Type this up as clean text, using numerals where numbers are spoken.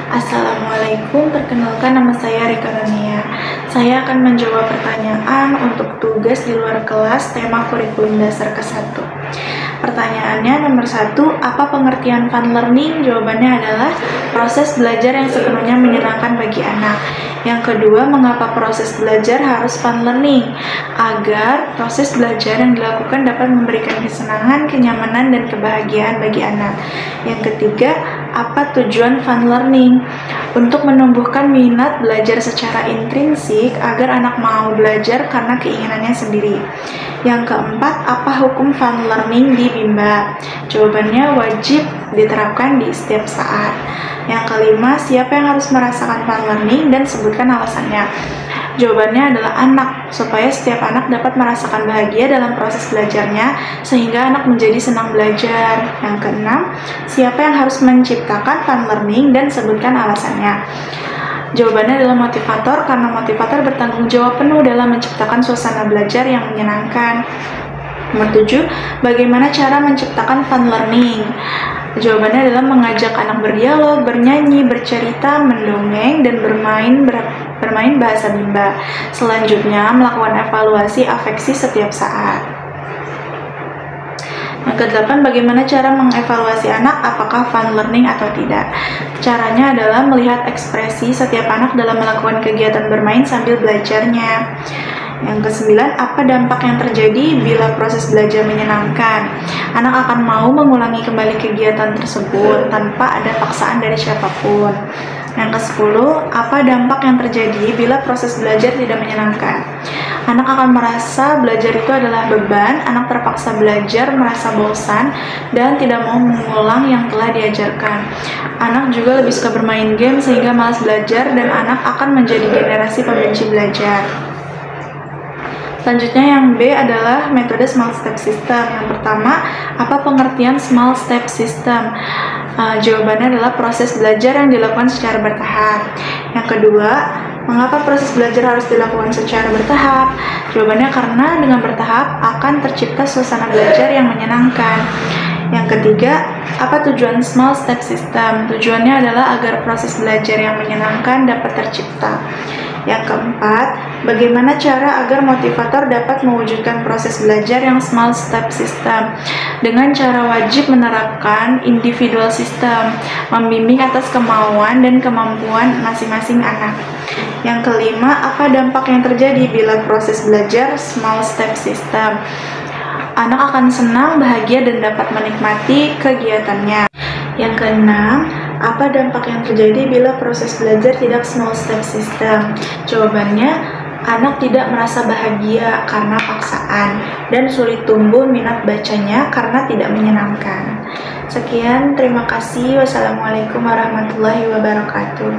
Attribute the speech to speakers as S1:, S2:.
S1: Assalamualaikum, perkenalkan nama saya Rika Rania. Saya akan menjawab pertanyaan untuk tugas di luar kelas tema kurikulum dasar ke-1. Pertanyaannya nomor 1, apa pengertian fun learning? Jawabannya adalah proses belajar yang sepenuhnya menyenangkan bagi anak. Yang kedua, mengapa proses belajar harus fun learning? Agar proses belajar yang dilakukan dapat memberikan kesenangan, kenyamanan, dan kebahagiaan bagi anak. Yang ketiga, apa tujuan fun learning? Untuk menumbuhkan minat belajar secara intrinsik agar anak mau belajar karena keinginannya sendiri. Yang keempat, apa hukum fun learning di Bimba? Jawabannya wajib diterapkan di setiap saat. Yang kelima, siapa yang harus merasakan fun learning dan sebutkan alasannya? Jawabannya adalah anak, supaya setiap anak dapat merasakan bahagia dalam proses belajarnya, sehingga anak menjadi senang belajar. Yang keenam, siapa yang harus menciptakan fun learning dan sebutkan alasannya? Jawabannya adalah motivator, karena motivator bertanggung jawab penuh dalam menciptakan suasana belajar yang menyenangkan. Nomor 7, bagaimana cara menciptakan fun learning? Jawabannya adalah mengajak anak berdialog, bernyanyi, bercerita, mendongeng, dan bermain bahasa Bimba. Selanjutnya, melakukan evaluasi afeksi setiap saat. Yang ke-8, bagaimana cara mengevaluasi anak apakah fun learning atau tidak? Caranya adalah melihat ekspresi setiap anak dalam melakukan kegiatan bermain sambil belajarnya. Yang ke-9, apa dampak yang terjadi bila proses belajar menyenangkan? Anak akan mau mengulangi kembali kegiatan tersebut tanpa ada paksaan dari siapapun. Yang ke-10, apa dampak yang terjadi bila proses belajar tidak menyenangkan? Anak akan merasa belajar itu adalah beban, anak terpaksa belajar, merasa bosan, dan tidak mau mengulang yang telah diajarkan. Anak juga lebih suka bermain game sehingga malas belajar, dan anak akan menjadi generasi pembenci belajar. Selanjutnya yang B adalah metode small step system. Yang pertama, apa pengertian small step system? Jawabannya adalah proses belajar yang dilakukan secara bertahap. Yang kedua, mengapa proses belajar harus dilakukan secara bertahap? Jawabannya karena dengan bertahap akan tercipta suasana belajar yang menyenangkan. Yang ketiga, apa tujuan small step system? Tujuannya adalah agar proses belajar yang menyenangkan dapat tercipta. Yang keempat, bagaimana cara agar motivator dapat mewujudkan proses belajar yang small step system? Dengan cara wajib menerapkan individual system, membimbing atas kemauan dan kemampuan masing-masing anak. Yang kelima, apa dampak yang terjadi bila proses belajar small step system? Anak akan senang, bahagia, dan dapat menikmati kegiatannya. Yang keenam, apa dampak yang terjadi bila proses belajar tidak small step system? Jawabannya, anak tidak merasa bahagia karena paksaan dan sulit tumbuh minat bacanya karena tidak menyenangkan. Sekian, terima kasih. Wassalamualaikum warahmatullahi wabarakatuh.